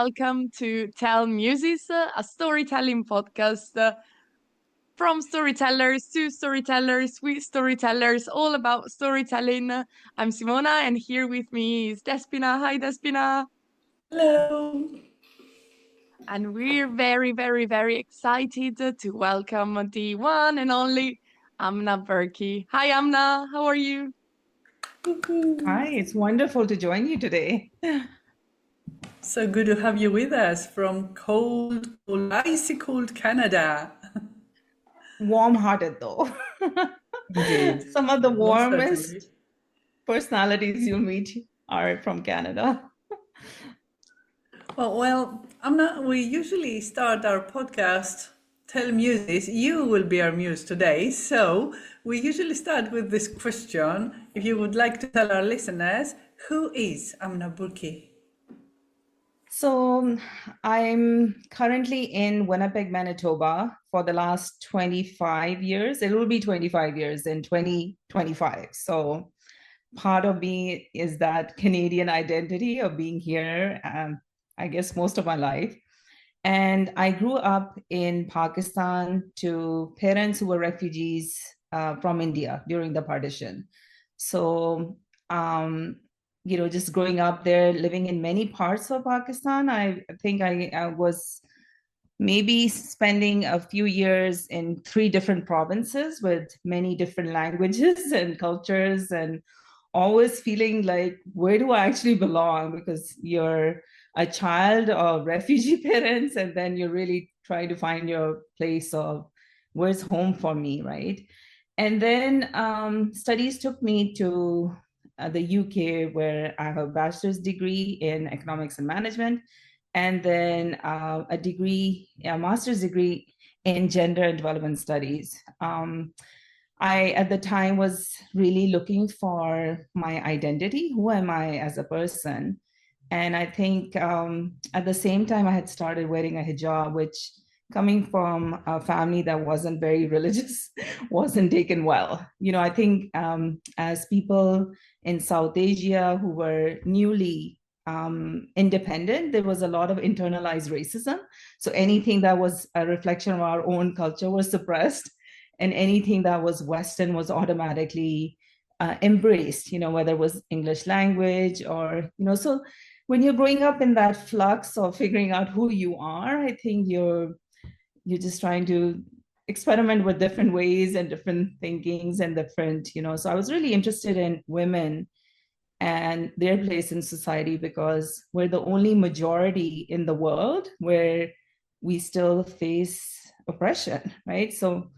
welcome to Tell Muses, a storytelling podcast from storytellers to storytellers with storytellers, all about storytelling. I'm Simona, and here with me is Despina. Hi, Despina. Hello. And we're very, very, very excited to welcome the one and only Amna Burki. Hi, Amna. How are you? Hi, it's wonderful to join you today. So good to have you with us from cold, icy cold Canada. Warm-hearted though. Indeed. Some of the Most warmest certainly. personalities you'll meet are from Canada. Well, we usually start our podcast, Tell Muses. You will be our muse today. So we usually start with this question. If you would like to tell our listeners, who is Amna Burki? So I'm currently in Winnipeg, Manitoba for the last 25 years. It will be 25 years in 2025. So part of me is that Canadian identity of being here, I guess most of my life. And I grew up in Pakistan to parents who were refugees from India during the partition. So, just growing up there, living in many parts of Pakistan, I think I was maybe spending a few years in 3 different provinces with many different languages and cultures, and always feeling like, where do I actually belong? Because you're a child of refugee parents, and then you're really trying to find your place of where's home for me, right? And then studies took me to the UK, where I have a bachelor's degree in economics and management, and then a master's degree in gender and development studies. I, at the time, was really looking for my identity. Who am I as a person? And I think at the same time, I had started wearing a hijab, which, coming from a family that wasn't very religious, wasn't taken well. I think as people in South Asia who were newly independent, there was a lot of internalized racism. So anything that was a reflection of our own culture was suppressed, and anything that was Western was automatically embraced, whether it was English language or, so when you're growing up in that flux of figuring out who you are, I think you're just trying to experiment with different ways and different thinkings and different, so I was really interested in women and their place in society, because we're the only majority in the world where we still face oppression, right? So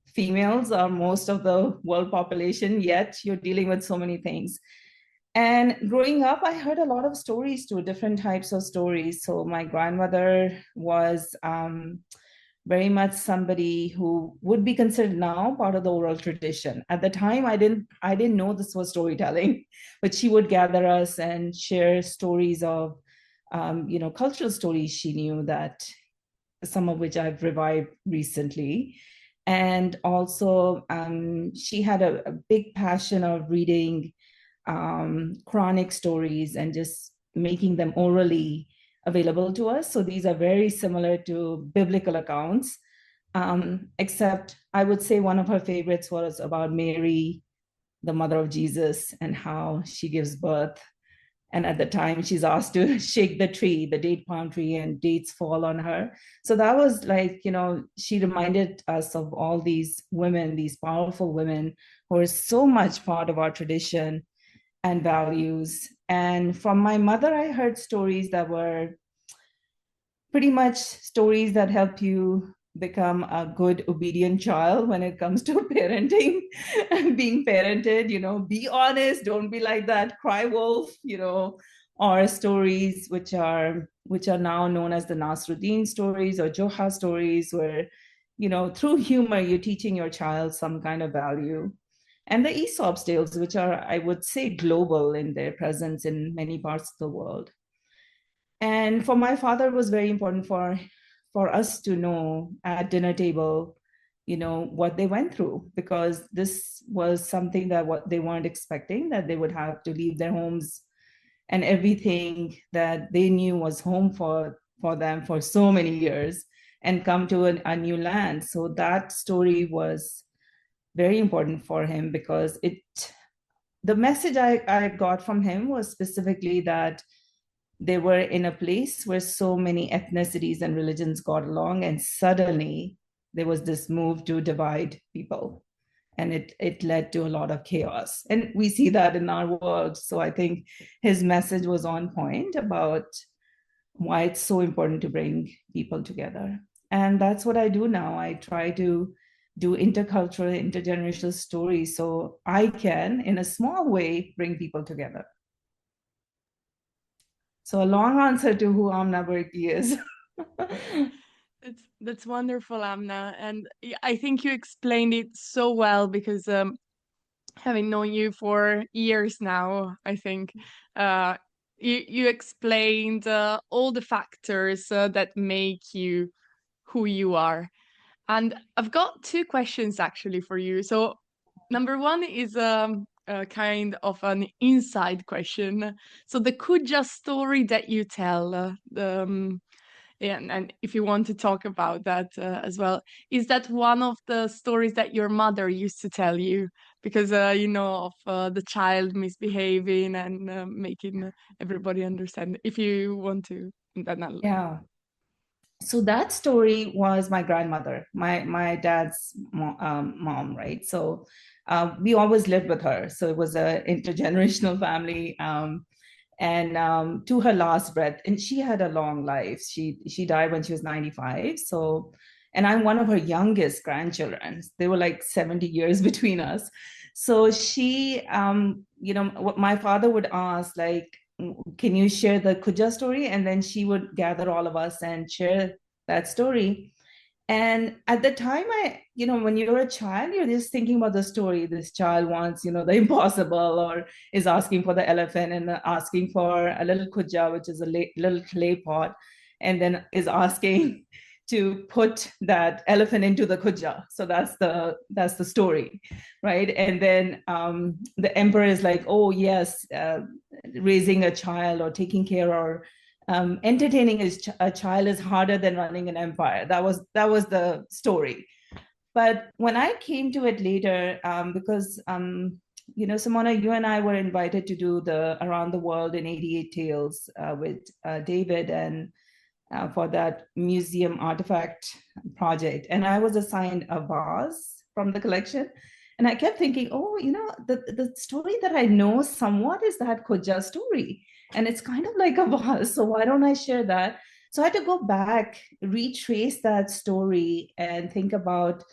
females are most of the world population, yet you're dealing with so many things. And growing up, I heard a lot of stories too, different types of stories. So my grandmother was very much somebody who would be considered now part of the oral tradition. At the time, I didn't know this was storytelling, but she would gather us and share stories of, cultural stories she knew, that some of which I've revived recently. And also, she had a big passion of reading Quranic stories and just making them orally available to us. So these are very similar to biblical accounts, except I would say one of her favorites was about Mary, the mother of Jesus, and how she gives birth. And at the time, she's asked to shake the tree, the date palm tree, and dates fall on her. So that was like, she reminded us of all these women, these powerful women who are so much part of our tradition and values. And from my mother, I heard stories that were pretty much stories that help you become a good, obedient child when it comes to parenting and being parented. Be honest, don't be like that cry wolf, or stories which are now known as the Nasruddin stories or Joha stories, where, through humor, you're teaching your child some kind of value. And the Aesop's tales, which are, I would say, global in their presence in many parts of the world. And for my father, it was very important for us to know at dinner table, what they went through, because this was something that what they weren't expecting, that they would have to leave their homes and everything that they knew was home for them for so many years, and come to a new land. So that story was very important for him, because the message I got from him was specifically that they were in a place where so many ethnicities and religions got along, and suddenly there was this move to divide people, and it led to a lot of chaos, and we see that in our world. So I think his message was on point about why it's so important to bring people together. And that's what I do now. I try to do intercultural, intergenerational stories so I can, in a small way, bring people together. So a long answer to who Amna Burki is. That's wonderful, Amna, and I think you explained it so well, because having known you for years now, I think you explained all the factors that make you who you are. And I've got two questions actually for you. So number one is a kind of an inside question. So the Kuja story that you tell, and if you want to talk about that as well, is that one of the stories that your mother used to tell you? Because you know, of the child misbehaving and making everybody understand. If you want to, then Yeah. So that story was my grandmother, my dad's mom, right? So we always lived with her. So it was a intergenerational family. And to her last breath, and she had a long life. She died when she was 95. So, and I'm one of her youngest grandchildren. There were like 70 years between us. So she, what my father would ask, like, can you share the Kuja story? And then she would gather all of us and share that story. And at the time, when you're a child, you're just thinking about the story. This child wants, the impossible, or is asking for the elephant and asking for a little kuja, which is a little clay pot, and then is asking to put that elephant into the kuja. So that's the story, right? And then the emperor is like, oh yes, raising a child or taking care or entertaining a child is harder than running an empire. That was the story. But when I came to it later, because Simona, you and I were invited to do the Around the World in 88 Tales with David, and for that museum artifact project. And I was assigned a vase from the collection. And I kept thinking, oh, the story that I know somewhat is that Koja story. And it's kind of like a vase. So why don't I share that? So I had to go back, retrace that story, and think about,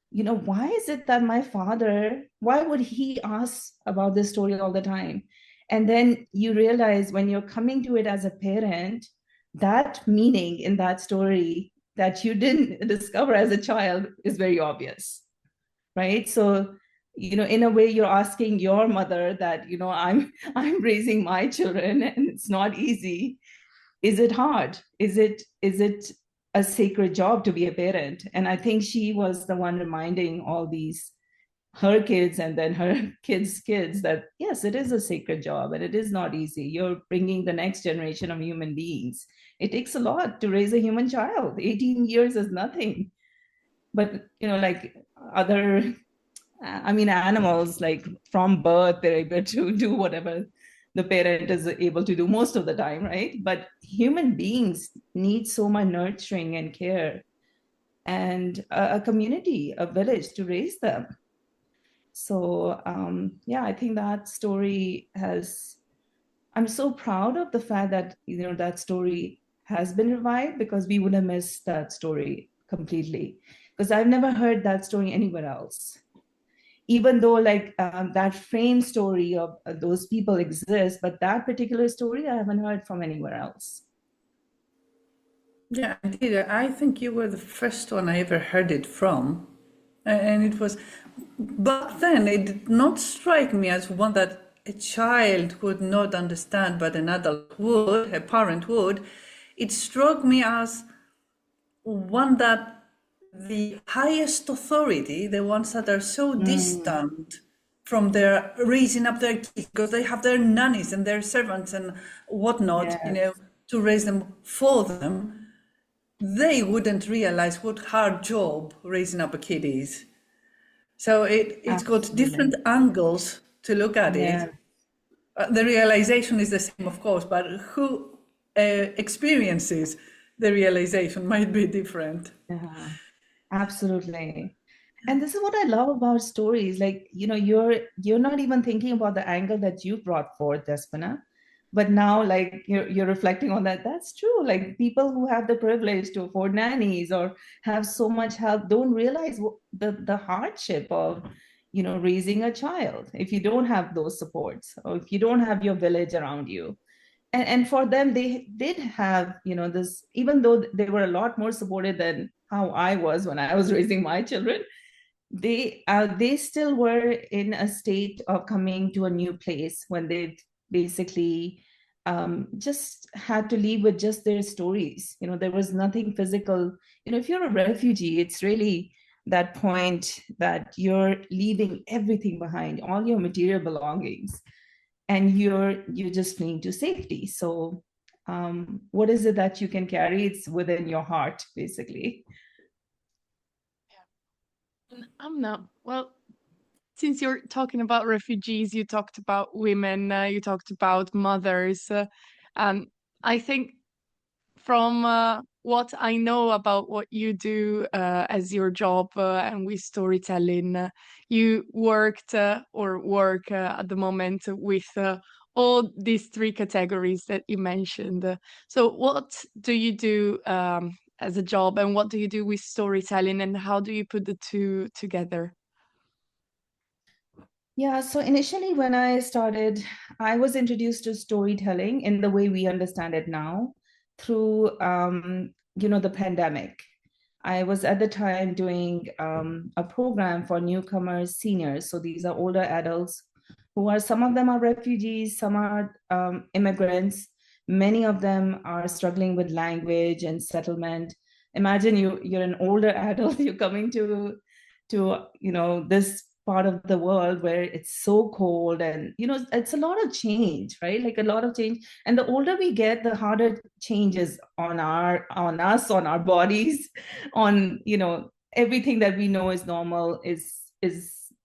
why is it that my father, why would he ask about this story all the time? And then you realize when you're coming to it as a parent, that meaning in that story that you didn't discover as a child is very obvious, right? So, in a way, you're asking your mother that, I'm raising my children and it's not easy. Is it hard? Is it a sacred job to be a parent? And I think she was the one reminding all these her kids and then her kids that yes, it is a sacred job and it is not easy. You're bringing the next generation of human beings. It takes a lot to raise a human child. 18 years is nothing. But like other animals, like from birth they're able to do whatever the parent is able to do most of the time, right? But human beings need so much nurturing and care, and a community, a village to raise them. So I think that story I'm so proud of the fact that that story has been revived, because we would have missed that story completely, because I've never heard that story anywhere else. Even though that frame story of those people exists, but that particular story I haven't heard from anywhere else. Yeah, indeed. I think you were the first one I ever heard it from. And it was, back then, it did not strike me as one that a child would not understand, but an adult would, a parent would. It struck me as one that the highest authority, the ones that are so distant from their raising up their kids, because they have their nannies and their servants and whatnot, Yes, to raise them for them, they wouldn't realize what hard job raising up a kid is. So it's got different absolutely. angles to look at Yeah. it. The realization is the same, of course, but who experiences the realization might be different. Yeah, absolutely. And this is what I love about stories. Like, you're not even thinking about the angle that you brought forth, Despina. But now, like, you're reflecting on that. That's true. Like, people who have the privilege to afford nannies or have so much help don't realize the hardship of, raising a child if you don't have those supports or if you don't have your village around you. And for them, they did have, this, even though they were a lot more supported than how I was when I was raising my children, they still were in a state of coming to a new place when they basically just had to leave with just their stories. There was nothing physical. If you're a refugee, it's really that point that you're leaving everything behind, all your material belongings, and you're just fleeing to safety. So what is it that you can carry? It's within your heart, basically. Amna, well, since you're talking about refugees, you talked about women, you talked about mothers. I think from what I know about what you do as your job and with storytelling, you worked or work at the moment with all these three categories that you mentioned. So, what do you do as a job, and what do you do with storytelling, and how do you put the two together? Yeah, so initially when I started, I was introduced to storytelling in the way we understand it now through, the pandemic. I was at the time doing a program for newcomers, seniors. So these are older adults who are, some of them are refugees, some are immigrants. Many of them are struggling with language and settlement. Imagine you're an older adult, you're coming to this part of the world where it's so cold, and it's a lot of change, right? Like a lot of change. And the older we get, the harder changes on our bodies, on everything that we know is normal is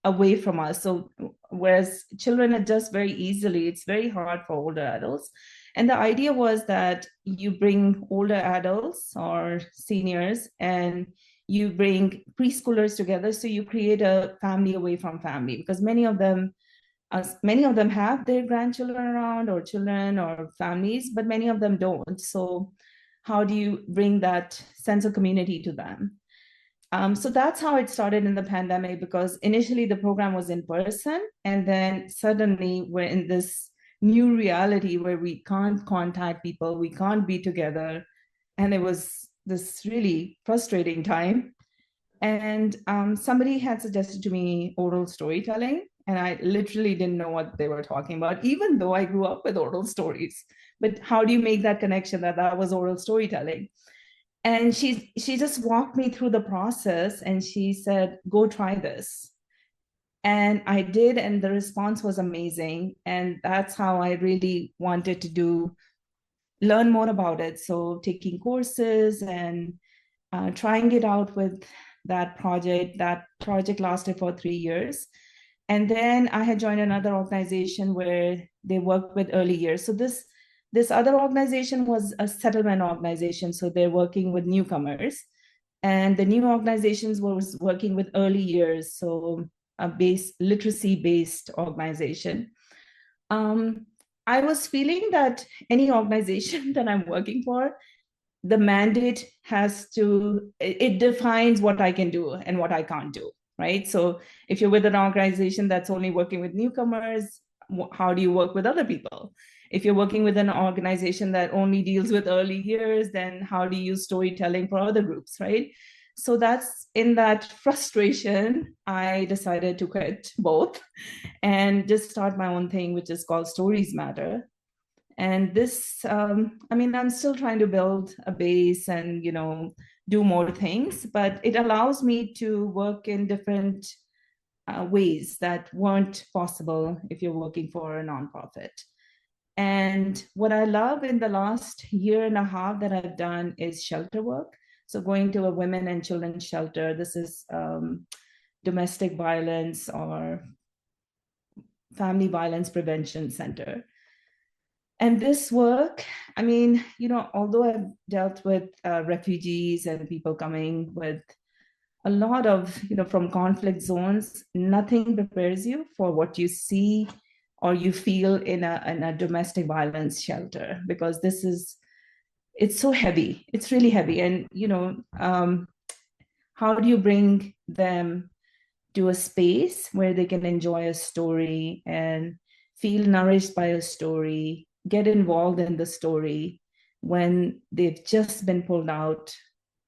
away from us. So whereas children adjust very easily, it's very hard for older adults. And the idea was that you bring older adults or seniors and you bring preschoolers together, so you create a family away from family, because many of them have their grandchildren around or children or families, but many of them don't. So how do you bring that sense of community to them? So that's how it started in the pandemic, because initially the program was in person, and then suddenly we're in this new reality where we can't contact people, we can't be together. And it was this really frustrating time. And somebody had suggested to me oral storytelling, and I literally didn't know what they were talking about, even though I grew up with oral stories. But how do you make that connection that that was oral storytelling? And she just walked me through the process, and she said, go try this. And I did, and the response was amazing. And that's how I really wanted to learn more about it. So taking courses and trying it out with that project. That project lasted for 3 years. And then I had joined another organization where they work with early years. So this other organization was a settlement organization. So they're working with newcomers. And the new organizations was working with early years. So a literacy-based organization. I was feeling that any organization that I'm working for, the mandate it defines what I can do and what I can't do, right? So if you're with an organization that's only working with newcomers, how do you work with other people? If you're working with an organization that only deals with early years, then how do you use storytelling for other groups, right? So that's in that frustration, I decided to quit both and just start my own thing, which is called Stories Matter. And this, I'm still trying to build a base and do more things, but it allows me to work in different ways that weren't possible if you're working for a nonprofit. And what I love in the last year and a half that I've done is shelter work. So going to a women and children's shelter, this is domestic violence or family violence prevention center. And this work, I mean, although I've dealt with refugees and people coming with a lot of, from conflict zones, nothing prepares you for what you see or you feel in a domestic violence shelter, because it's so heavy. It's really heavy. And, how do you bring them to a space where they can enjoy a story and feel nourished by a story, get involved in the story when they've just been pulled out,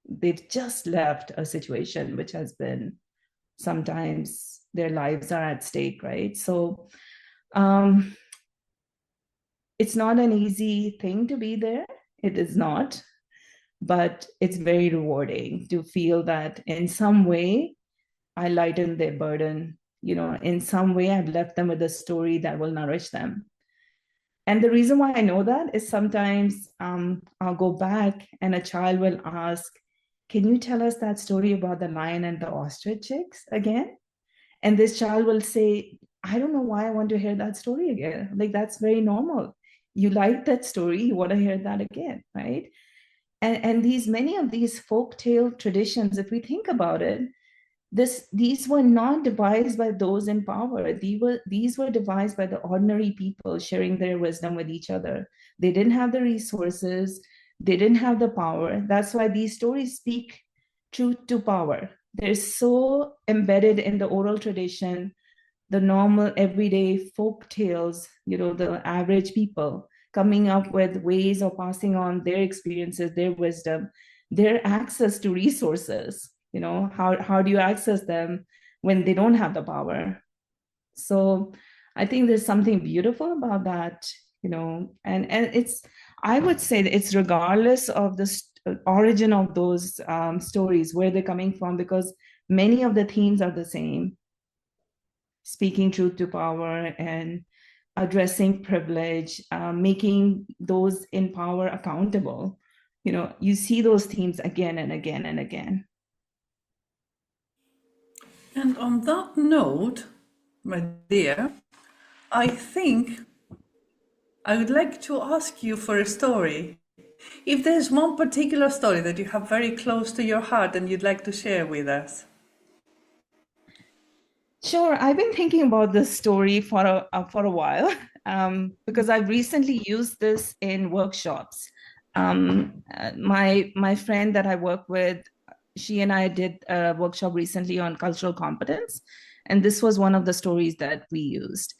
they've just left a situation which has been, sometimes their lives are at stake, right? So it's not an easy thing to be there. It is not, but it's very rewarding to feel that in some way I lighten their burden. In some way I've left them with a story that will nourish them. And the reason why I know that is sometimes I'll go back and a child will ask, can you tell us that story about the lion and the ostrich chicks again? And this child will say, I don't know why I want to hear that story again. Like, that's very normal. You like that story, you want to hear that again, right? And many of these folktale traditions, if we think about it, these were not devised by those in power. These were devised by the ordinary people sharing their wisdom with each other. They didn't have the resources, they didn't have the power. That's why these stories speak truth to power. They're so embedded in the oral tradition, the normal everyday folk tales, the average people coming up with ways of passing on their experiences, their wisdom, their access to resources. How do you access them when they don't have the power? So I think there's something beautiful about that, and it's, I would say that it's regardless of the origin of those stories, where they're coming from, because many of the themes are the same: speaking truth to power and addressing privilege, making those in power accountable. You see those themes again and again and again. And on that note, my dear, I think I would like to ask you for a story. If there's one particular story that you have very close to your heart and you'd like to share with us. Sure, I've been thinking about this story for a while, because I've recently used this in workshops. My friend that I work with, she and I did a workshop recently on cultural competence, and this was one of the stories that we used.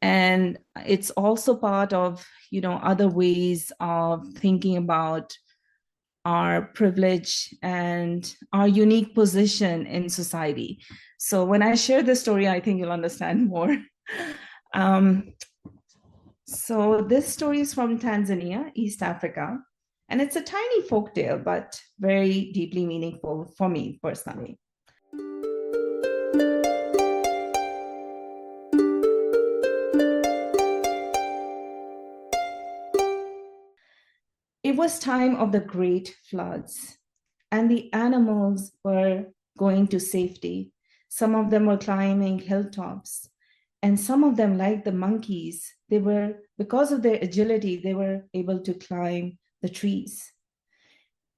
And it's also part of, other ways of thinking about our privilege and our unique position in society. So when I share this story, I think you'll understand more. So this story is from Tanzania, East Africa, and it's a tiny folktale, but very deeply meaningful for me personally. It was time of the great floods, and the animals were going to safety. Some of them were climbing hilltops, and some of them, like the monkeys, because of their agility, they were able to climb the trees.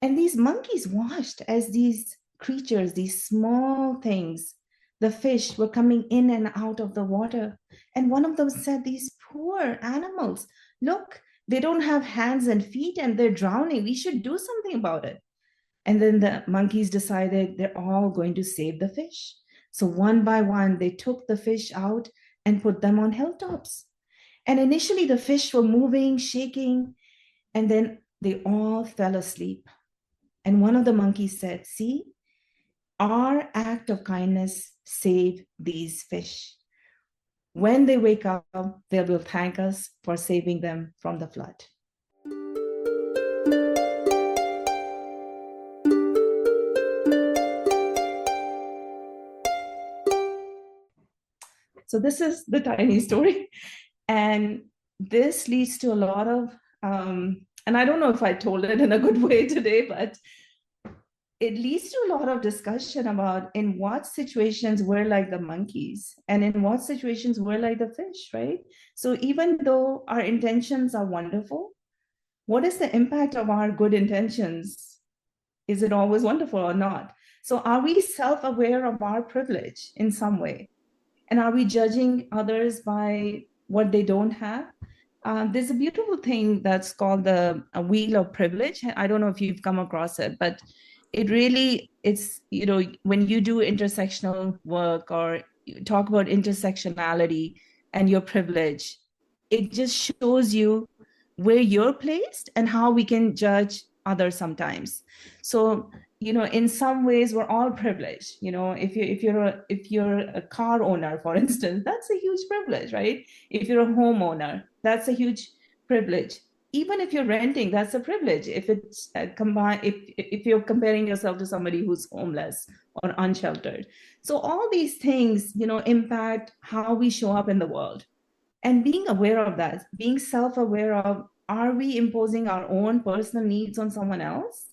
And these monkeys watched as these creatures, these small things, the fish, were coming in and out of the water. And one of them said, these poor animals, look, they don't have hands and feet and they're drowning. We should do something about it. And then the monkeys decided they're all going to save the fish. So one by one, they took the fish out and put them on hilltops. And initially the fish were moving, shaking, and then they all fell asleep. And one of the monkeys said, see, our act of kindness saved these fish. When they wake up, they will thank us for saving them from the flood. So this is the tiny story. And this leads to a lot of, and I don't know if I told it in a good way today, but it leads to a lot of discussion about in what situations we're like the monkeys and in what situations we're like the fish, right? So even though our intentions are wonderful, what is the impact of our good intentions? Is it always wonderful or not? So are we self-aware of our privilege in some way? And are we judging others by what they don't have? There's a beautiful thing that's called the wheel of privilege. I don't know if you've come across it, but it's, when you do intersectional work or you talk about intersectionality and your privilege, it just shows you where you're placed and how we can judge others sometimes. So, in some ways we're all privileged. If you're a car owner, for instance, that's a huge privilege, right? If you're a homeowner, that's a huge privilege. Even if you're renting, that's a privilege. If it's combined, if you're comparing yourself to somebody who's homeless or unsheltered. So all these things, impact how we show up in the world. And being aware of that, being self-aware of, are we imposing our own personal needs on someone else,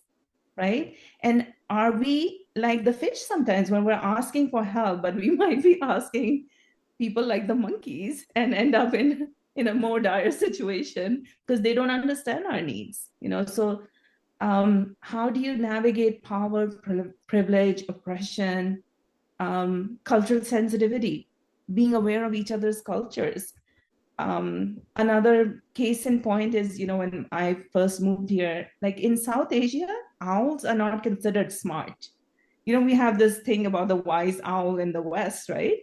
right? And are we like the fish sometimes when we're asking for help, but we might be asking people like the monkeys and end up in a more dire situation because they don't understand our needs, So how do you navigate power, privilege, oppression, cultural sensitivity, being aware of each other's cultures? Another case in point is, when I first moved here, like in South Asia, owls are not considered smart. We have this thing about the wise owl in the West, right?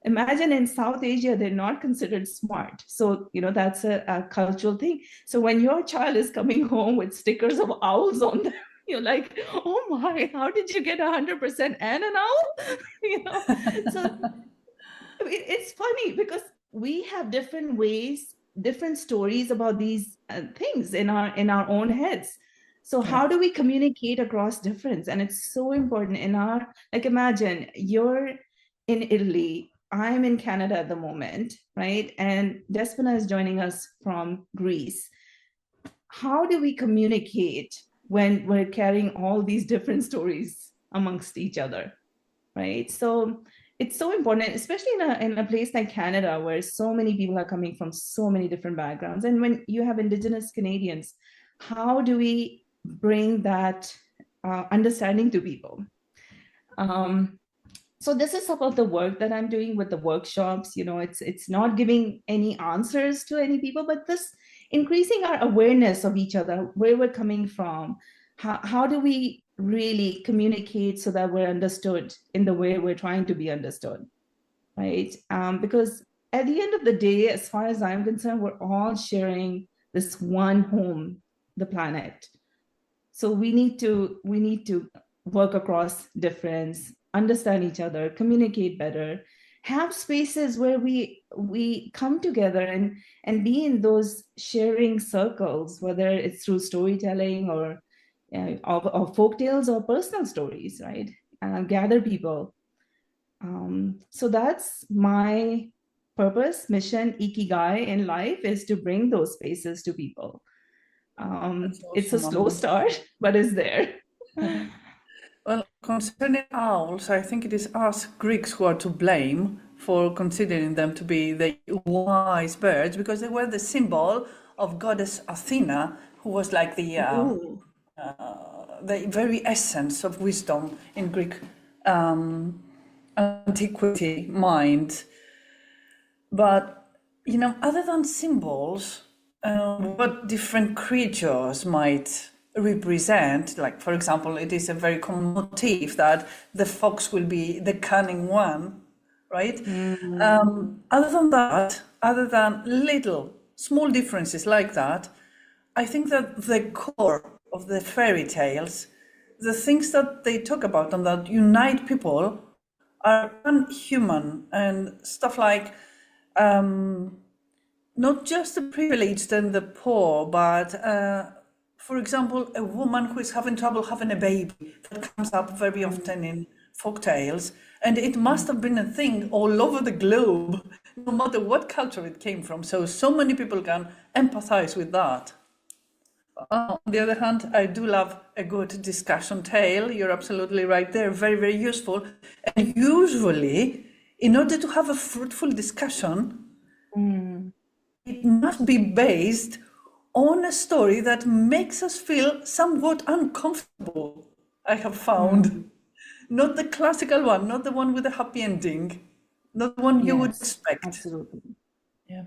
Imagine in South Asia, they're not considered smart. So, that's a cultural thing. So when your child is coming home with stickers of owls on them, you're like, oh my, how did you get 100% and an owl? So it's funny because we have different ways, different stories about these things in our own heads. So how do we communicate across difference? And it's so important like, imagine you're in Italy, I'm in Canada at the moment, right? And Despina is joining us from Greece. How do we communicate when we're carrying all these different stories amongst each other, right? So it's so important, especially in a place like Canada, where so many people are coming from so many different backgrounds. And when you have Indigenous Canadians, how do we bring that understanding to people? So this is some of the work that I'm doing with the workshops. It's not giving any answers to any people, but this increasing our awareness of each other, where we're coming from. How do we really communicate so that we're understood in the way we're trying to be understood, right? Because at the end of the day, as far as I'm concerned, we're all sharing this one home, the planet. So we need to work across difference, understand each other, communicate better, have spaces where we come together and be in those sharing circles, whether it's through storytelling or folk tales or personal stories, right? Gather people. So that's my purpose, mission, ikigai in life, is to bring those spaces to people. Awesome, it's a slow start, but it's there. Well, concerning owls, I think it is us Greeks who are to blame for considering them to be the wise birds, because they were the symbol of goddess Athena, who was like the very essence of wisdom in Greek antiquity mind. But, other than symbols, what different creatures might represent, like, for example, it is a very common motif that the fox will be the cunning one, right? Other than little, small differences like that, I think that the core of the fairy tales, the things that they talk about and that unite people are human and stuff like not just the privileged and the poor, but for example, a woman who is having trouble having a baby, that comes up very often in folk tales, and it must have been a thing all over the globe no matter what culture it came from. So many people can empathize with that. On the other hand, I do love a good discussion tale. You're absolutely right there. Very, very useful. And usually, in order to have a fruitful discussion, it must be based on a story that makes us feel somewhat uncomfortable, I have found. Not the classical one, not the one with a happy ending, not the one you would Yes, expect. absolutely. Yeah.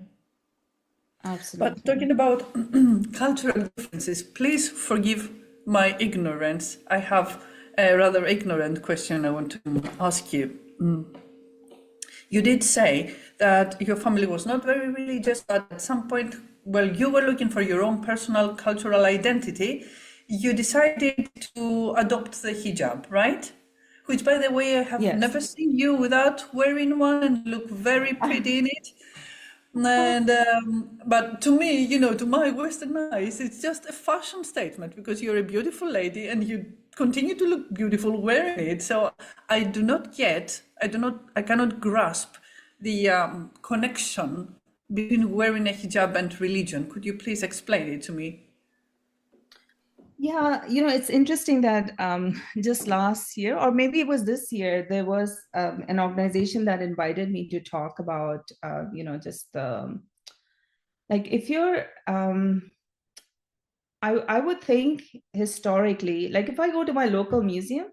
Absolutely. But talking about cultural differences, please forgive my ignorance. I have a rather ignorant question I want to ask you. You did say that your family was not very religious, but at some point, well, you were looking for your own personal cultural identity. You decided to adopt the hijab, right? Which, by the way, I have Yes. never seen you without wearing one and look very pretty in it. And but to me, to my Western eyes, it's just a fashion statement because you're a beautiful lady and you continue to look beautiful wearing it. So I cannot grasp the connection between wearing a hijab and religion. Could you please explain it to me? Yeah, it's interesting that just last year, or maybe it was this year, there was an organization that invited me to talk about, just like if you're, I would think historically, like if I go to my local museum,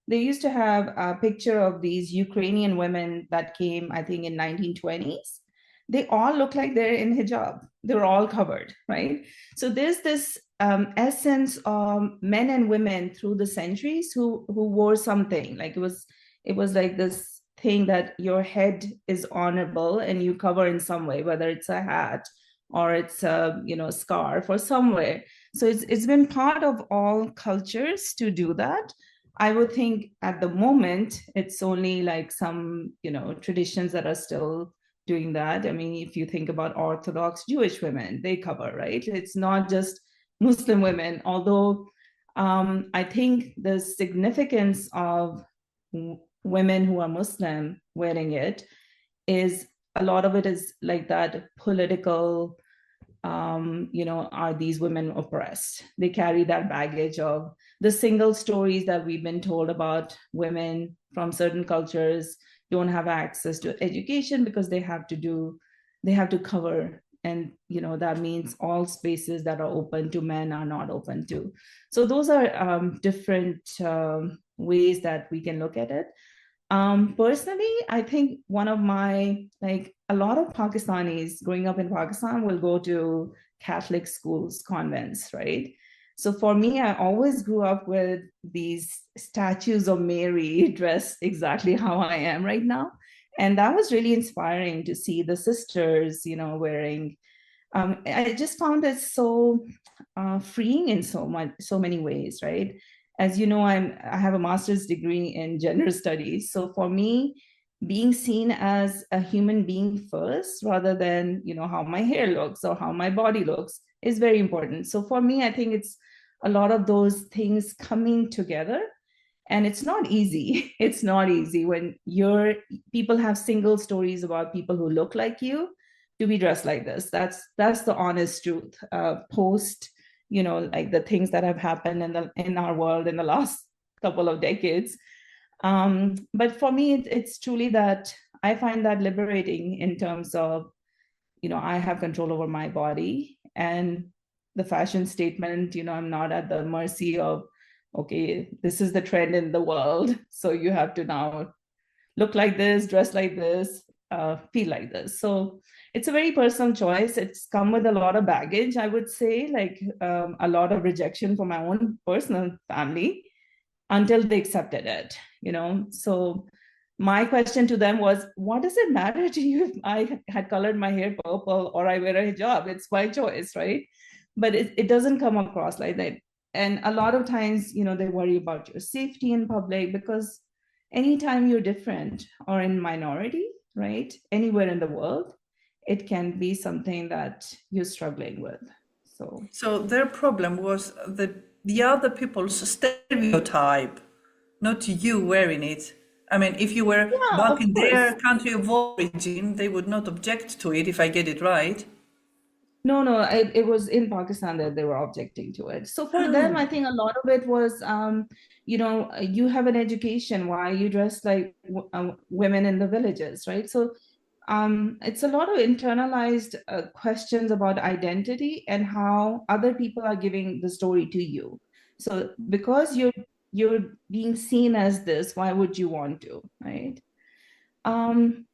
they used to have a picture of these Ukrainian women that came, I think, in 1920s. They all look like they're in hijab. They're all covered, right? So there's this essence of men and women through the centuries who wore something. Like it was like this thing that your head is honorable and you cover in some way, whether it's a hat or it's a scarf or somewhere. So it's been part of all cultures to do that. I would think at the moment it's only like some traditions that are still doing that. I mean, if you think about Orthodox Jewish women, they cover, right? It's not just Muslim women, although I think the significance of women who are Muslim wearing it is a lot of it is like that political, are these women oppressed? They carry that baggage of the single stories that we've been told about women from certain cultures don't have access to education because they have to cover, and that means all spaces that are open to men are not open to. So those are different ways that we can look at it. Personally, I think one of my, like a lot of Pakistanis growing up in Pakistan will go to Catholic schools, convents, right? So for me, I always grew up with these statues of Mary dressed exactly how I am right now. And that was really inspiring to see the sisters, wearing. I just found it so freeing in so many ways, right? As you know, I have a master's degree in gender studies. So for me, being seen as a human being first, rather than how my hair looks or how my body looks, is very important. So for me, I think it's a lot of those things coming together. And it's not easy. It's not easy when people have single stories about people who look like you to be dressed like this. That's the honest truth. Post, like the things that have happened in our world in the last couple of decades. But for me, it's truly that I find that liberating in terms of, I have control over my body, and the fashion statement, I'm not at the mercy of, okay, this is the trend in the world, so you have to now look like this, dress like this, feel like this. So it's a very personal choice. It's come with a lot of baggage, I would say, like a lot of rejection from my own personal family until they accepted it, So my question to them was, what does it matter to you if I had colored my hair purple or I wear a hijab? It's my choice, right? But it doesn't come across like that. And a lot of times, they worry about your safety in public, because anytime you're different or in minority, right, anywhere in the world, it can be something that you're struggling with. So their problem was the other people's stereotype, not you wearing it. I mean, if you were Yeah, back of in course. their country of origin, they would not object to it, if I get it right. No, it was in Pakistan that they were objecting to it. So for them, I Oh, think a lot of it was, you have an education. Why you dress like women in the villages, right? So it's a lot of internalized questions about identity and how other people are giving the story to you. So because you're being seen as this, why would you want to, right? Um,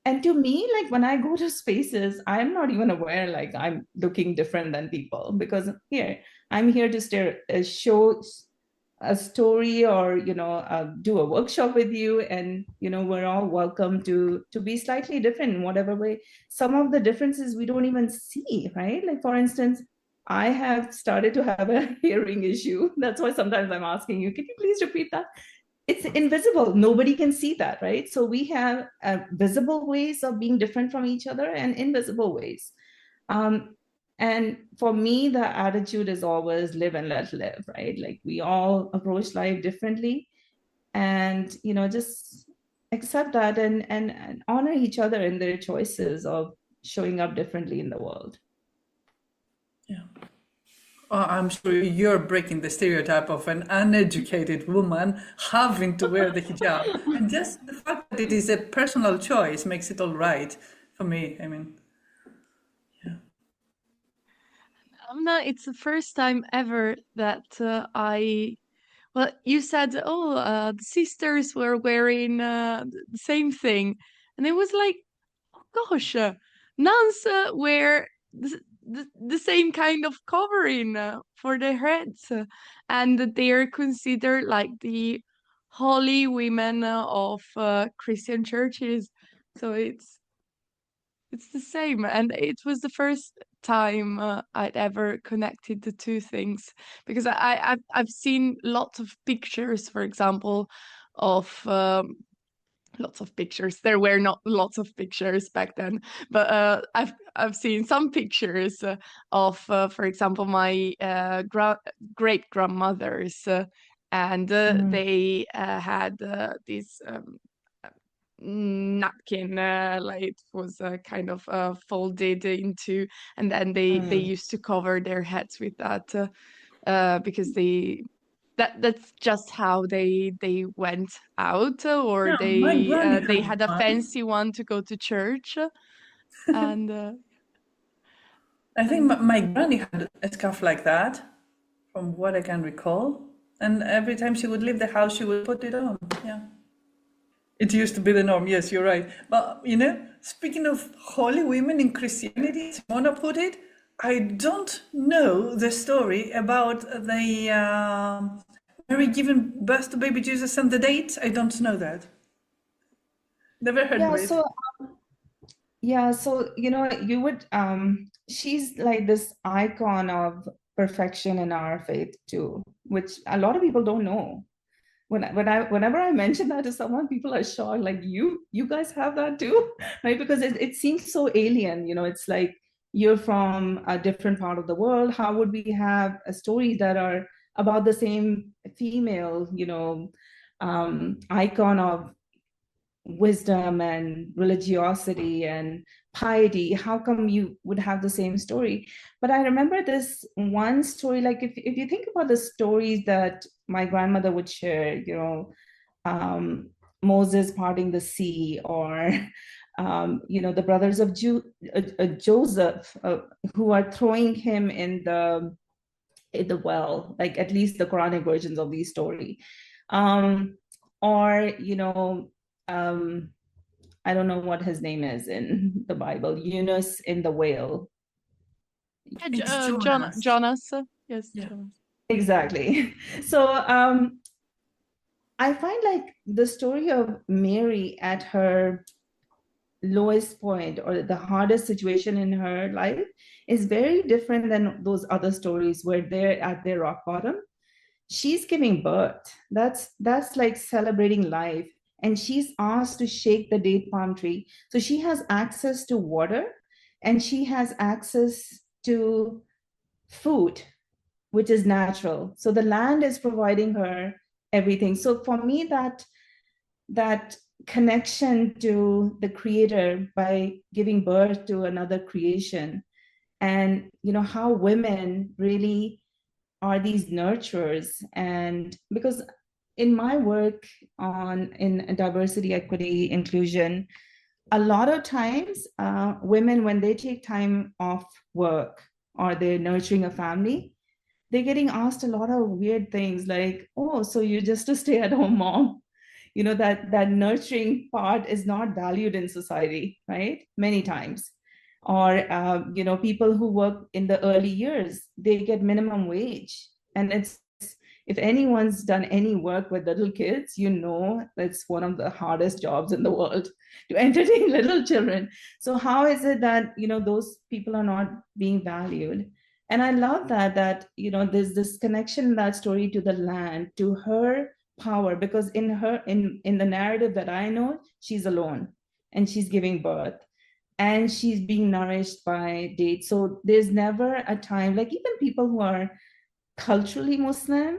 and to me, like when I go to spaces, I'm not even aware like I'm looking different than people because here I'm here to show a story or do a workshop with you, and we're all welcome to be slightly different in whatever way. Some of the differences we don't even see, right? Like for instance, I have started to have a hearing issue. That's why sometimes I'm asking you, can you please repeat that? It's invisible. Nobody can see that, right? So we have visible ways of being different from each other and invisible ways. Um, and for me, the attitude is always live and let live, right? Like we all approach life differently, and just accept that and honor each other in their choices of showing up differently in the world. yeah. I'm sure you're breaking the stereotype of an uneducated woman having to wear the hijab. And just the fact that it is a personal choice makes it all right for me. I mean, Amna, it's the first time ever that well, you said, oh, the sisters were wearing the same thing. And it was like, oh gosh, nuns wear the same kind of covering for their heads. And they are considered like the holy women of Christian churches. So it's the same, and it was the first time I'd ever connected the two things because I've seen lots of pictures, for example, of lots of pictures. There were not lots of pictures back then, but I've seen some pictures of, for example, my great grandmothers, and Mm, they had this. Napkin like it was kind of folded into, and then they mm. used to cover their heads with that because that's just how they went out, or yeah, my granny they had had a one. fancy one to go to church, and I think and my granny had a scarf like that, from what I can recall. And every time she would leave the house, she would put it on. Yeah. It used to be the norm. Yes, you're right. But, speaking of holy women in Christianity, as Mona put it, I don't know the story about the Mary giving birth to baby Jesus and the date. I don't know that. Never heard of Yeah, it. so you would she's like this icon of perfection in our faith too, which a lot of people don't know. Whenever I mention that to someone, people are shocked, like you guys have that too, right? Because it seems so alien, it's like you're from a different part of the world. How would we have stories that are about the same female, icon of wisdom and religiosity and piety? How come you would have the same story? But I remember this one story, like if you think about the stories that my grandmother would share, Moses parting the sea, or the brothers of Joseph, who are throwing him in the well, like at least the Quranic versions of these story, or um, I don't know what his name is in the Bible, Eunice in the whale. It's Jonas. Jonas, yes, Yeah. Jonas. Exactly. So I find like the story of Mary at her lowest point or the hardest situation in her life is very different than those other stories where they're at their rock bottom. She's giving birth. That's like celebrating life. And she's asked to shake the date palm tree. So she has access to water and she has access to food, which is natural. So the land is providing her everything. So for me, that that connection to the creator by giving birth to another creation, and how women really are these nurturers. And because in my work in diversity, equity, inclusion, a lot of times women, when they take time off work or they're nurturing a family, they're getting asked a lot of weird things like, oh, so you're just a stay-at-home mom. That nurturing part is not valued in society, right? Many times. Or people who work in the early years, they get minimum wage. And it's, if anyone's done any work with little kids, that's one of the hardest jobs in the world, to entertain little children. So how is it that those people are not being valued? And I love that there's this connection in that story to the land, to her power, because in the narrative that I know, she's alone and she's giving birth and she's being nourished by dates. So there's never a time, like even people who are culturally Muslim,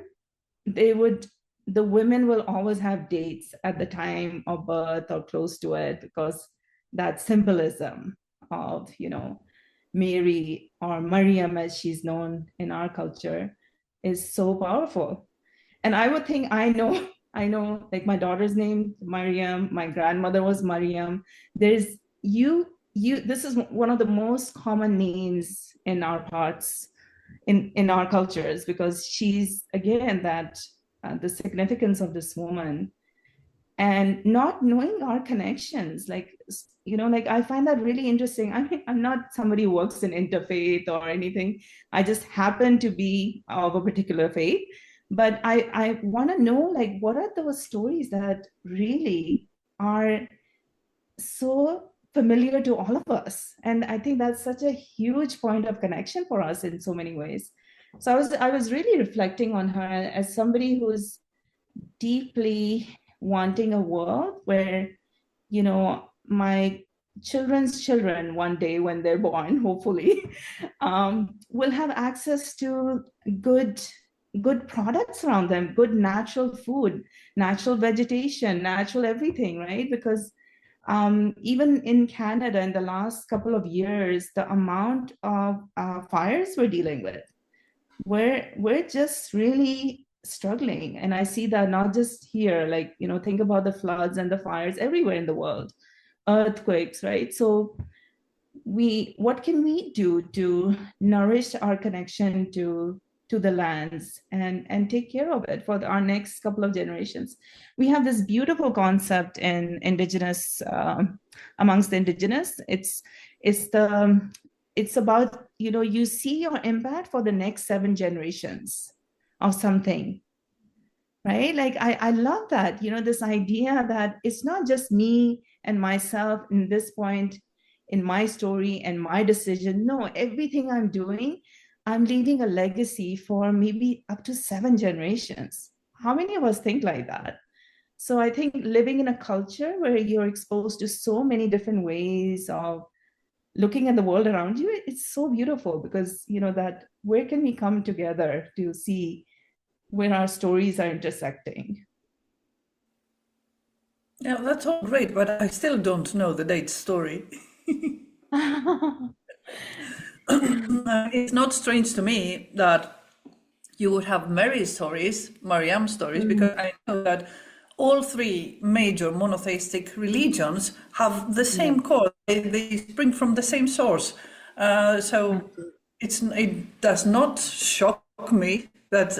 the women will always have dates at the time of birth or close to it, because that symbolism of Mary, or Maryam as she's known in our culture, is so powerful. And I would think, I know, like my daughter's name Maryam, my grandmother was Maryam. There's this is one of the most common names in our parts, in our cultures, because she's, again, that the significance of this woman, and not knowing our connections, like I find that really interesting. I mean, I'm not somebody who works in interfaith or anything. I just happen to be of a particular faith, but I want to know, like, what are those stories that really are so familiar to all of us? And I think that's such a huge point of connection for us in so many ways. So I was really reflecting on her as somebody who's deeply wanting a world where my children's children, one day when they're born, hopefully, will have access to good products around them, good natural food, natural vegetation, natural everything, right? Because even in Canada in the last couple of years, the amount of fires we're dealing with, we're just really struggling. And I see that not just here, like, think about the floods and the fires everywhere in the world, earthquakes, right? So what can we do to nourish our connection to the lands and take care of it for our next couple of generations? We have this beautiful concept in indigenous, amongst the indigenous. It's about, you see your impact for the next 7 generations of something, right? Like I love that, this idea that it's not just me and myself in this point in my story and my decision. No, everything I'm doing, I'm leaving a legacy for maybe up to 7 generations. How many of us think like that? So I think living in a culture where you're exposed to so many different ways of looking at the world around you, it's so beautiful, because that where can we come together to see where our stories are intersecting? Yeah, that's all great, but I still don't know the date story. It's not strange to me that you would have Maryam stories, because I know that all 3 major monotheistic religions have the same core. They spring from the same source. So it does not shock me that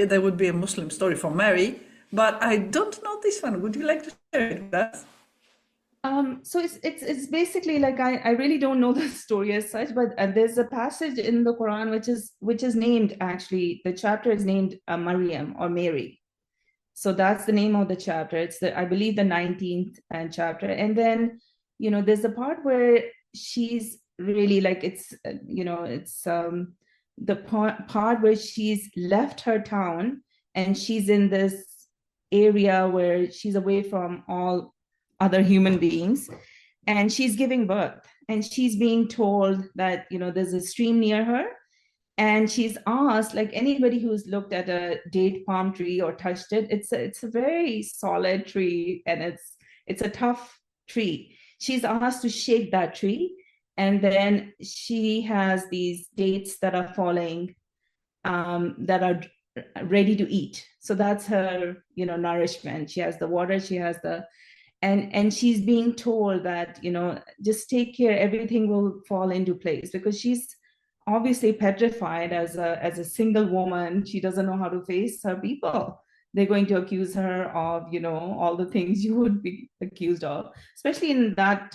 there would be a Muslim story for Mary, but I don't know this one. Would you like to share it with us? So it's basically like, I really don't know the story as such, but there's a passage in the Quran which is named, actually, the chapter is named Maryam, or Mary. So that's the name of the chapter. It's I believe the 19th chapter. And then there's a part where she's really like, it's the part where she's left her town and she's in this area where she's away from all other human beings, and she's giving birth, and she's being told that there's a stream near her, And she's asked, like anybody who's looked at a date palm tree or touched it, it's a very solid tree, and it's a tough tree. She's asked to shake that tree, and then she has these dates that are falling, that are ready to eat. So that's her, nourishment. She has the water, she has the, and she's being told that, just take care, everything will fall into place, because she's obviously petrified as a single woman. She doesn't know how to face her people. They're going to accuse her of, all the things you would be accused of, especially in that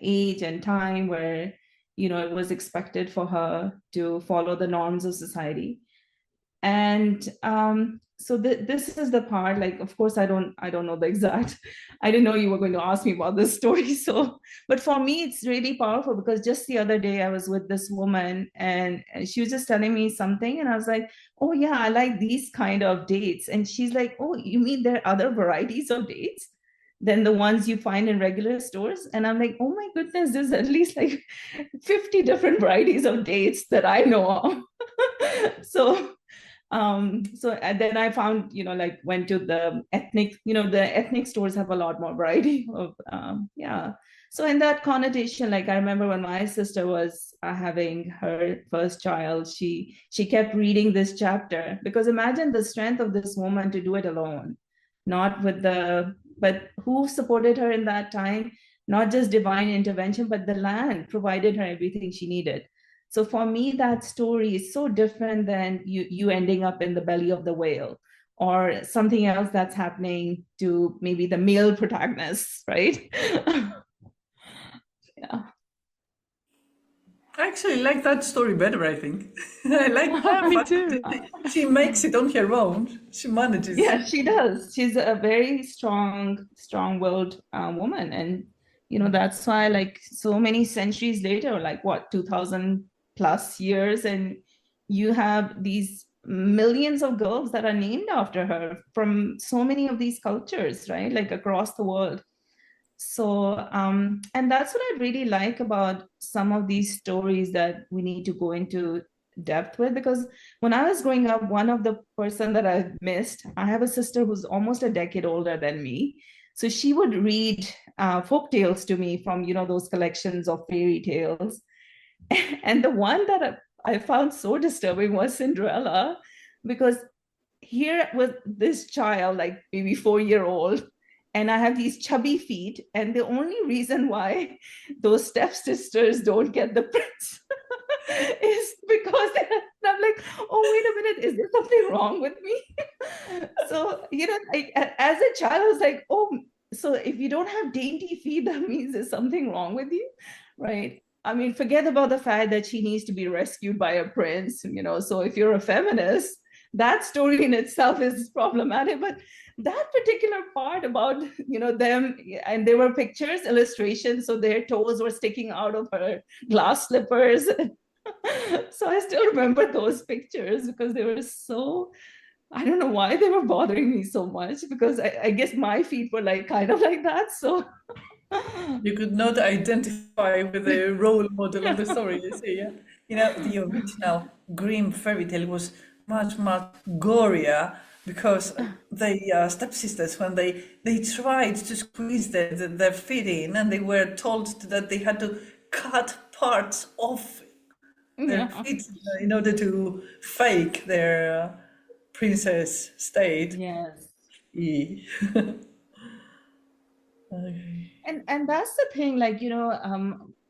age and time where, it was expected for her to follow the norms of society. And so this is the part, like, of course, I don't know the exact, I didn't know you were going to ask me about this story. So, but for me, it's really powerful, because just the other day I was with this woman, and she was just telling me something, and I was like, oh yeah, I like these kind of dates. And she's like, oh, you mean there are other varieties of dates than the ones you find in regular stores? And I'm like, oh my goodness, there's at least like 50 different varieties of dates that I know of. So and then I found, like, went to the ethnic stores have a lot more variety of, yeah. So in that connotation, like, I remember when my sister was having her first child, she kept reading this chapter, because imagine the strength of this woman to do it alone, not with but who supported her in that time? Not just divine intervention, but the land provided her everything she needed. So for me, that story is so different than you ending up in the belly of the whale, or something else that's happening to maybe the male protagonists, right? Yeah. I actually like that story better, I think. I like the Me fact too. that she makes it on her own. She manages. Yeah, she does. She's a very strong-willed woman. And, that's why, like, so many centuries later, like what, 2000 plus years, and you have these millions of girls that are named after her from so many of these cultures, right? Like across the world. So, and that's what I really like about some of these stories that we need to go into depth with, because when I was growing up, one of the person that I missed, I have a sister who's almost a decade older than me. So she would read folk tales to me from, those collections of fairy tales. And the one that I found so disturbing was Cinderella, because here was this child, like maybe 4-year-old, and I have these chubby feet. And the only reason why those stepsisters don't get the prince is because I'm like, oh, wait a minute, is there something wrong with me? So, as a child, I was like, oh, so if you don't have dainty feet, that means there's something wrong with you, right? I mean, forget about the fact that she needs to be rescued by a prince, so if you're a feminist, that story in itself is problematic. But that particular part about, them, and there were pictures, illustrations, so their toes were sticking out of her glass slippers. So I still remember those pictures, because they were so, I don't know why they were bothering me so much, because I guess my feet were like kind of like that. So You could not identify with the role model of the story, you see, yeah? The original Grimm fairy tale was much gorier, because the stepsisters, when they tried to squeeze their feet in, and they were told that they had to cut parts off their feet in order to fake their princess state. yes. Okay. And that's the thing, like,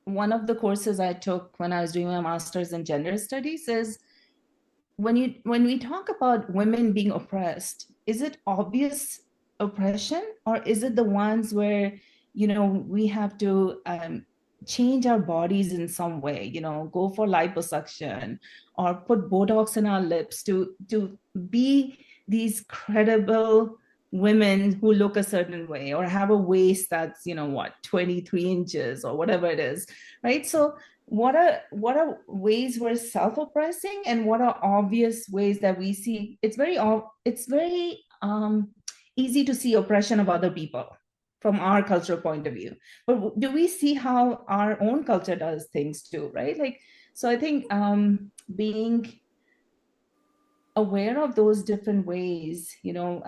one of the courses I took when I was doing my master's in gender studies is, when we talk about women being oppressed, is it obvious oppression, or is it the ones where, we have to change our bodies in some way, go for liposuction or put Botox in our lips to be these credible women who look a certain way, or have a waist that's 23 inches or whatever it is, right? So what are ways we're self-oppressing, and what are obvious ways that we see? It's very easy to see oppression of other people from our cultural point of view, but do we see how our own culture does things too, right? Like, so I think being aware of those different ways.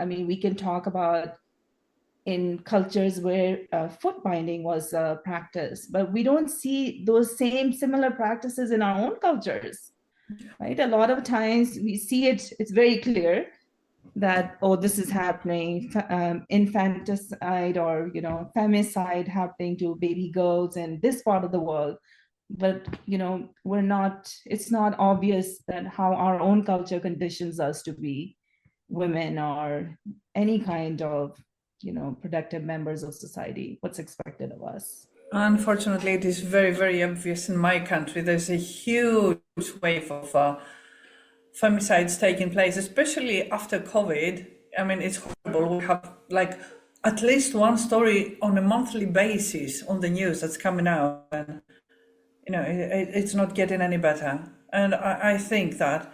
I mean, we can talk about in cultures where foot binding was a practice, but we don't see those same similar practices in our own cultures, right? A lot of times we see it's very clear that, oh, this is happening, infanticide or, femicide happening to baby girls in this part of the world. But, it's not obvious that how our own culture conditions us to be women or any kind of, productive members of society, what's expected of us. Unfortunately, it is very, very obvious in my country. There's a huge wave of femicides taking place, especially after COVID. I mean, it's horrible. We have like at least one story on a monthly basis on the news that's coming out, and it's not getting any better. And I think that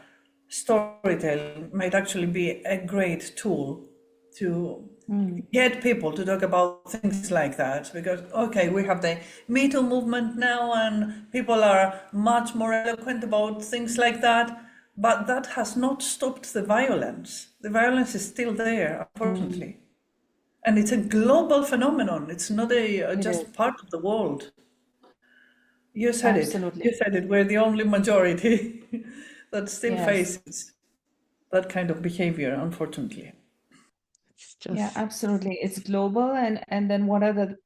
storytelling might actually be a great tool to get people to talk about things like that, because okay, we have the Me Too movement now and people are much more eloquent about things like that, but that has not stopped the violence. The violence is still there, unfortunately. And it's a global phenomenon. It's not just part of the world. You said Absolutely. it. You said it. We're the only majority that still Yes. faces that kind of behavior, unfortunately. Yeah, absolutely. It's global, and then what are the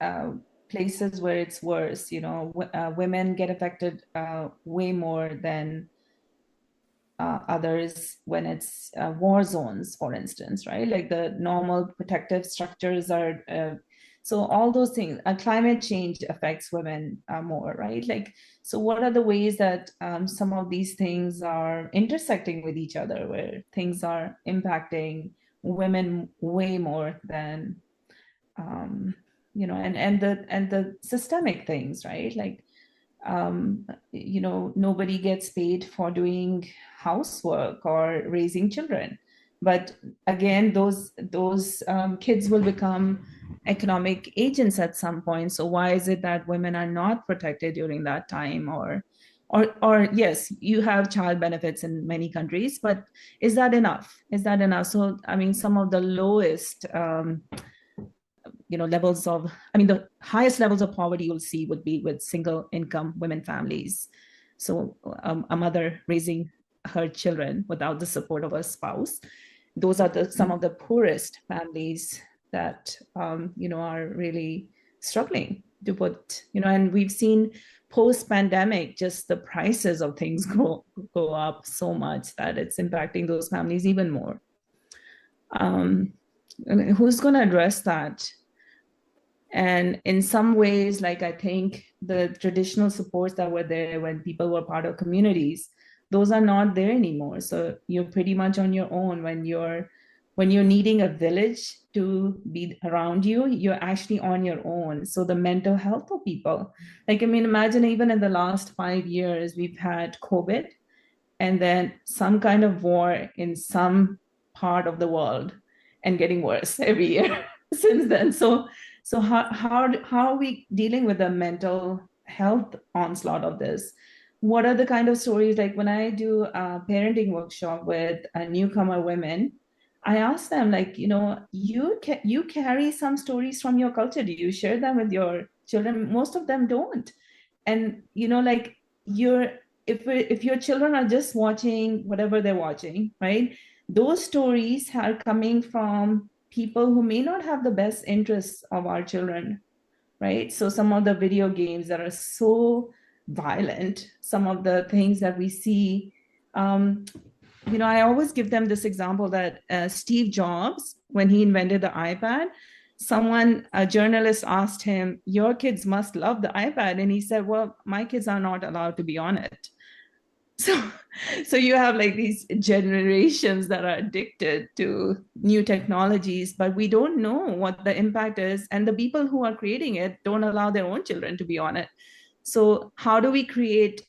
places where it's worse? Women get affected way more than others when it's war zones, for instance, right? Like the normal protective structures are. So all those things, climate change affects women more, right? Like, so what are the ways that some of these things are intersecting with each other, where things are impacting women way more than, and the systemic things, right? Like, nobody gets paid for doing housework or raising children, but again, those kids will become economic agents at some point. So why is it that women are not protected during that time? Or yes, you have child benefits in many countries, but is that enough? So I mean, some of the lowest levels of, I mean, the highest levels of poverty you'll see would be with single income women families. So a mother raising her children without the support of a spouse. Those are some of the poorest families that, are really struggling to put, and we've seen post-pandemic, just the prices of things go up so much that it's impacting those families even more. And who's going to address that? And in some ways, like, I think the traditional supports that were there when people were part of communities, those are not there anymore. So you're pretty much on your own when you're needing a village to be around you. You're actually on your own. So the mental health of people, like, I mean, imagine even in the last 5 years, we've had COVID and then some kind of war in some part of the world, and getting worse every year since then. So how are we dealing with the mental health onslaught of this? What are the kind of stories, like when I do a parenting workshop with newcomer women, I ask them, like, you carry some stories from your culture. Do you share them with your children? Most of them don't. And, like, if your children are just watching whatever they're watching, right? Those stories are coming from people who may not have the best interests of our children, right? So some of the video games that are so violent, some of the things that we see, I always give them this example that Steve Jobs, when he invented the iPad, a journalist asked him, your kids must love the iPad. And he said, well, my kids are not allowed to be on it. So you have like these generations that are addicted to new technologies, but we don't know what the impact is. And the people who are creating it don't allow their own children to be on it. So how do we create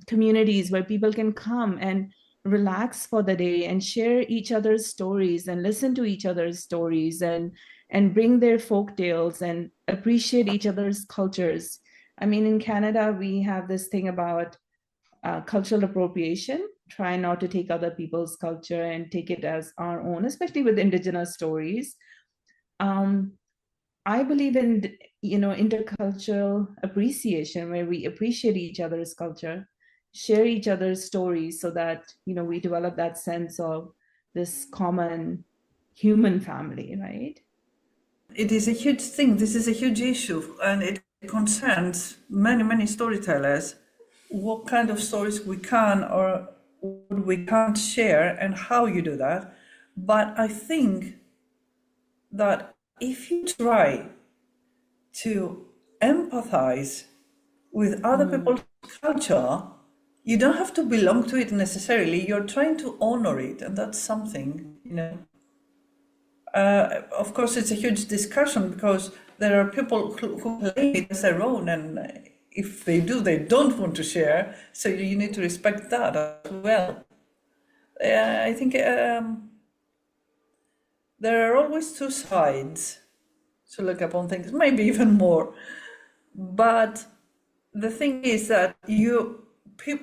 communities where people can come and relax for the day and share each other's stories and listen to each other's stories and bring their folk tales and appreciate each other's cultures? I mean, in Canada, we have this thing about cultural appropriation. try not to take other people's culture and take it as our own, especially with indigenous stories. I believe in, intercultural appreciation, where we appreciate each other's culture, share each other's stories, so that, we develop that sense of this common human family, right? It is a huge thing. This is a huge issue, and it concerns many, many storytellers. What kind of stories we can or what we can't share, and how you do that. But I think that if you try to empathize with other people's culture, you don't have to belong to it necessarily. You're trying to honor it, and that's something, of course, it's a huge discussion, because there are people who claim it as their own, and if they do, they don't want to share. So you need to respect that as well. I think there are always two sides to look upon things, maybe even more. But the thing is that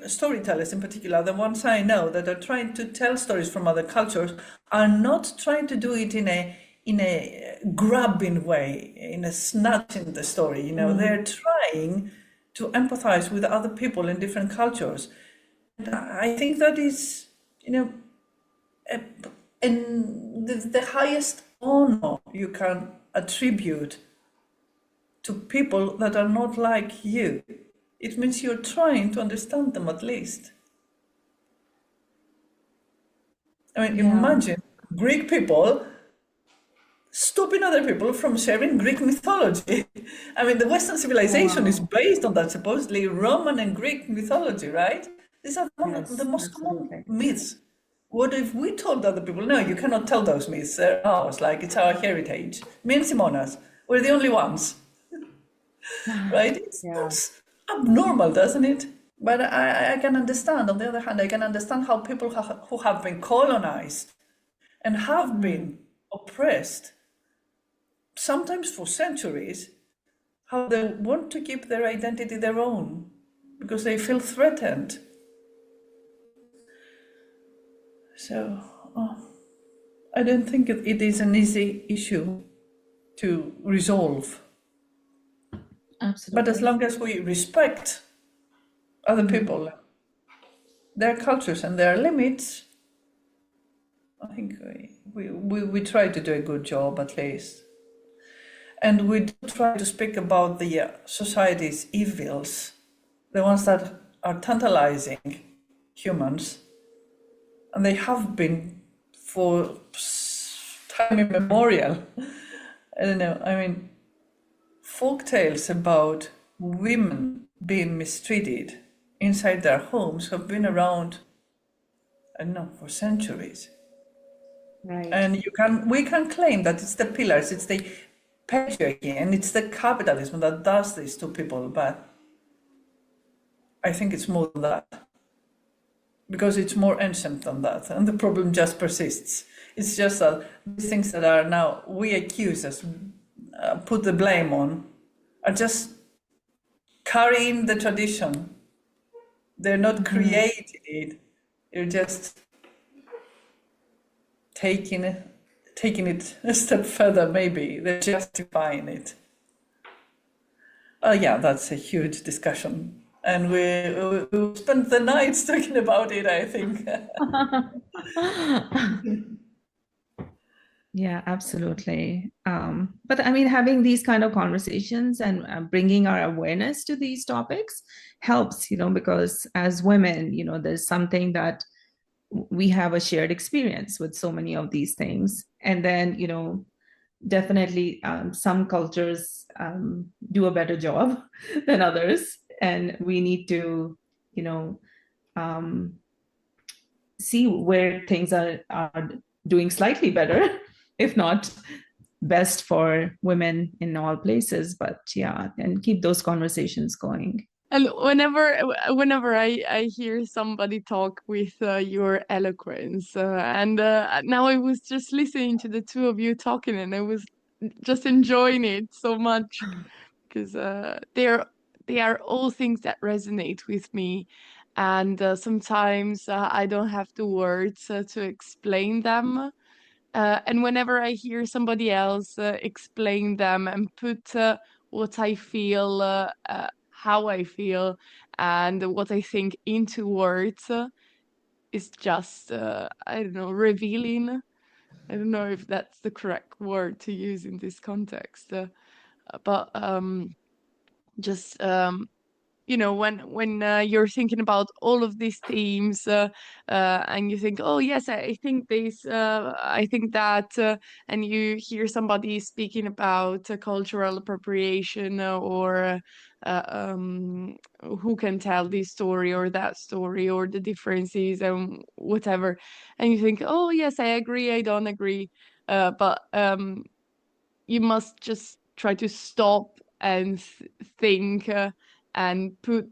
storytellers in particular, the ones I know that are trying to tell stories from other cultures, are not trying to do it in a grabbing way, in a snatching the story. They're trying to empathize with other people in different cultures. And I think that is, and the highest honor you can attribute to people that are not like you. It means you're trying to understand them at least. I mean, imagine Greek people stopping other people from sharing Greek mythology. I mean, the Western civilization is based on that, supposedly Roman and Greek mythology, right? These are the most common myths. What if we told other people, no, you cannot tell those myths, they're ours, like it's our heritage. Me and Simonas, we're the only ones, right? It's abnormal, doesn't it? But I can understand, on the other hand, I can understand how people who have been colonized and have been oppressed, sometimes for centuries, how they want to keep their identity their own because they feel threatened. So I don't think it is an easy issue to resolve. Absolutely. But as long as we respect other people, their cultures and their limits, I think we try to do a good job at least. And we do try to speak about the society's evils, the ones that are tantalizing humans. And they have been for time immemorial. I don't know, I mean, folk tales about women being mistreated inside their homes have been around, I don't know, for centuries. Right. And we can claim that it's the pillars, it's the patriarchy, and it's the capitalism that does this to people, but I think it's more than that. Because it's more ancient than that, and the problem just persists. It's just that these things that are now we accuse us, put the blame on, are just carrying the tradition. They're not creating it. They're just taking it a step further. Maybe they're justifying it. Yeah, that's a huge discussion. And we spent the nights talking about it, I think. Yeah, absolutely. But I mean, having these kind of conversations and bringing our awareness to these topics helps, because as women, there's something that we have a shared experience with so many of these things. And then, definitely some cultures do a better job than others. And we need to, see where things are doing slightly better, if not best for women in all places. But yeah, and keep those conversations going. And whenever I hear somebody talk with your eloquence, and now I was just listening to the two of you talking, and I was just enjoying it so much because they are all things that resonate with me, and sometimes I don't have the words to explain them. And whenever I hear somebody else explain them and put what I feel, how I feel, and what I think into words, it's just, I don't know, revealing. I don't know if that's the correct word to use in this context, but just you know, when you're thinking about all of these themes, and you think, oh yes, I think this, I think that, and you hear somebody speaking about cultural appropriation, or who can tell this story or that story, or the differences and whatever, and you think, oh yes, I agree, I don't agree, but you must just try to stop and think, and put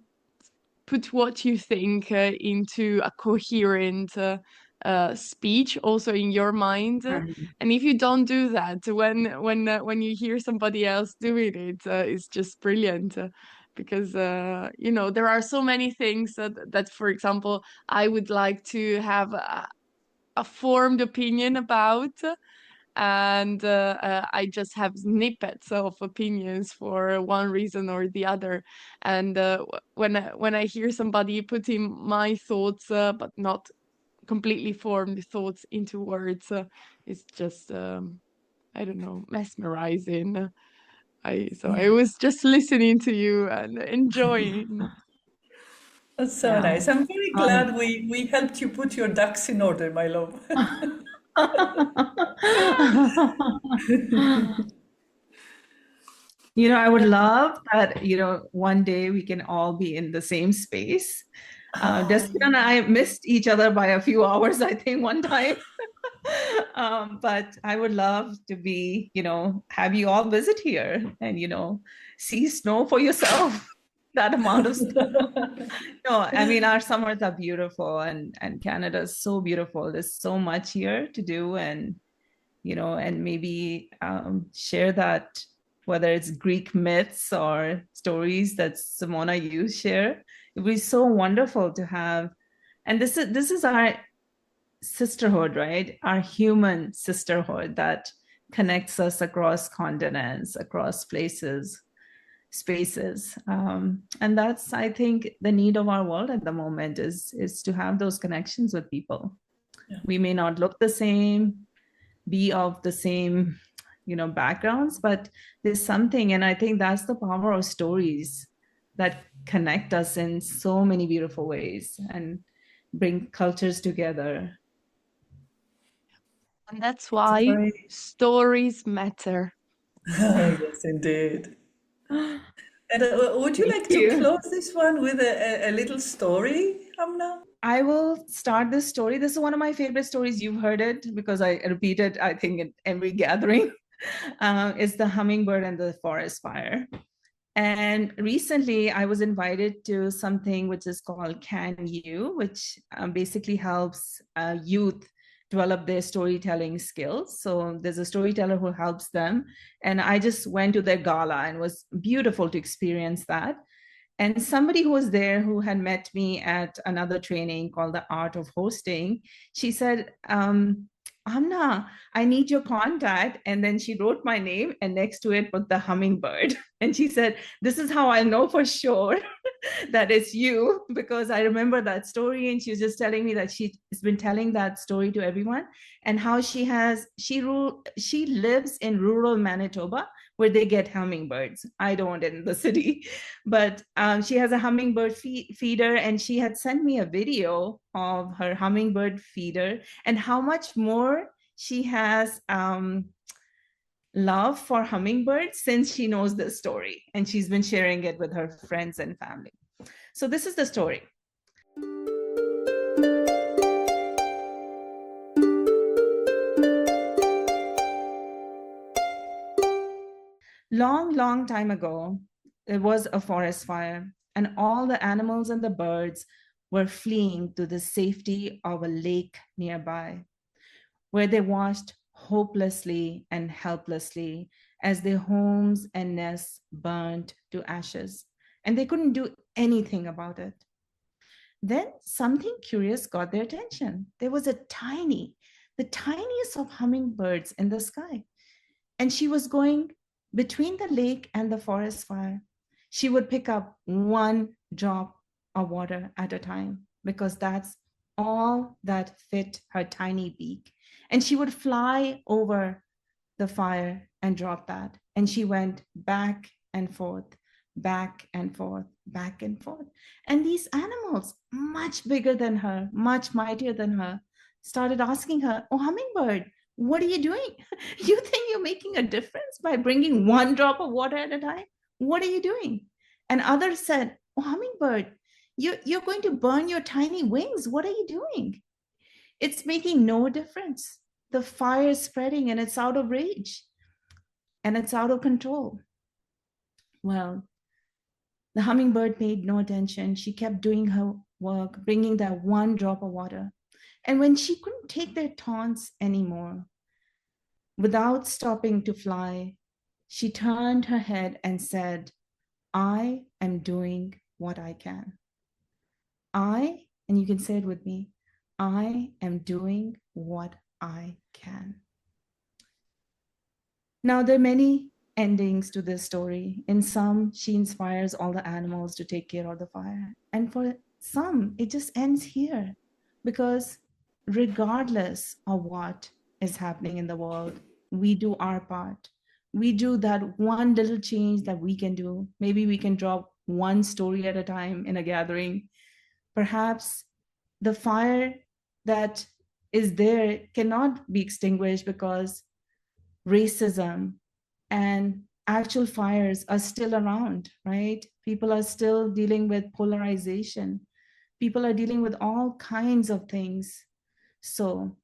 what you think into a coherent speech also in your mind. And if you don't do that, when you hear somebody else doing it, it's just brilliant. Because you know, there are so many things that, for example, I would like to have a formed opinion about, and I just have snippets of opinions for one reason or the other. And when I hear somebody putting my thoughts, but not completely formed thoughts into words, it's just I don't know, mesmerizing. I was just listening to you and enjoying. That's so Yeah. nice. I'm very glad we helped you put your ducks in order, my love. You know, I would love that, you know, one day we can all be in the same space. Despina and I missed each other by a few hours, I think, one time. But I would love to be, you know, have you all visit here and, you know, see snow for yourself, that amount of snow. No, I mean, our summers are beautiful, and Canada is so beautiful. There's so much here to do, and you know, and maybe share that, whether it's Greek myths or stories that Simona you share. It would be so wonderful to have. And this is our sisterhood, right? Our human sisterhood that connects us across continents, across places, spaces. And that's, I think, the need of our world at the moment is to have those connections with people. Yeah. We may not look the same, be of the same, you know, backgrounds, but there's something, and I think that's the power of stories that connect us in so many beautiful ways and bring cultures together. And that's why stories matter. Yes, indeed. And would you Thank like to you. close this one with a little story, Amna? I will start this story. This is one of my favorite stories. You've heard it because I repeat it, I think, in every gathering. It's the hummingbird and the forest fire. And recently, I was invited to something which is called Can You, which basically helps youth develop their storytelling skills. So there's a storyteller who helps them. And I just went to their gala, and it was beautiful to experience that. And somebody who was there, who had met me at another training called the Art of Hosting, she said, Amna, I need your contact. And then she wrote my name, and next to it put the hummingbird. And she said, this is how I know for sure that it's you, because I remember that story. And she was just telling me that she's been telling that story to everyone, and how she lives in rural Manitoba, where they get hummingbirds. I don't in the city, but she has a hummingbird feeder, and she had sent me a video of her hummingbird feeder and how much more she has love for hummingbirds since she knows this story, and she's been sharing it with her friends and family. So this is the story. Long, long time ago, there was a forest fire, and all the animals and the birds were fleeing to the safety of a lake nearby, where they watched hopelessly and helplessly as their homes and nests burned to ashes, and they couldn't do anything about it. Then something curious got their attention. There was the tiniest of hummingbirds in the sky. And she was going between the lake and the forest fire. She would pick up one drop of water at a time because that's all that fit her tiny beak. And she would fly over the fire and drop that. And she went back and forth, back and forth, back and forth. And these animals, much bigger than her, much mightier than her, started asking her, "Oh, hummingbird, what are you doing? You think you're making a difference by bringing one drop of water at a time? What are you doing?" And others said, "Oh, hummingbird, you're going to burn your tiny wings. What are you doing? It's making no difference. The fire is spreading and it's out of reach and it's out of control." Well, the hummingbird paid no attention. She kept doing her work, bringing that one drop of water. And when she couldn't take their taunts anymore, without stopping to fly, she turned her head and said, "I am doing what I can. And you can say it with me, I am doing what I can." Now, there are many endings to this story. In some, she inspires all the animals to take care of the fire. And for some, it just ends here because regardless of what is happening in the world, we do our part. We do that one little change that we can do. Maybe we can drop one story at a time in a gathering. Perhaps the fire that is there cannot be extinguished because racism and actual fires are still around, right? People are still dealing with polarization. People are dealing with all kinds of things. So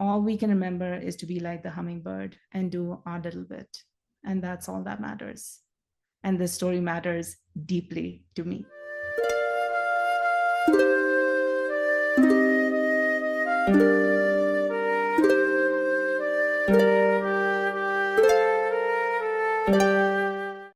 all we can remember is to be like the hummingbird and do our little bit. And that's all that matters. And this story matters deeply to me.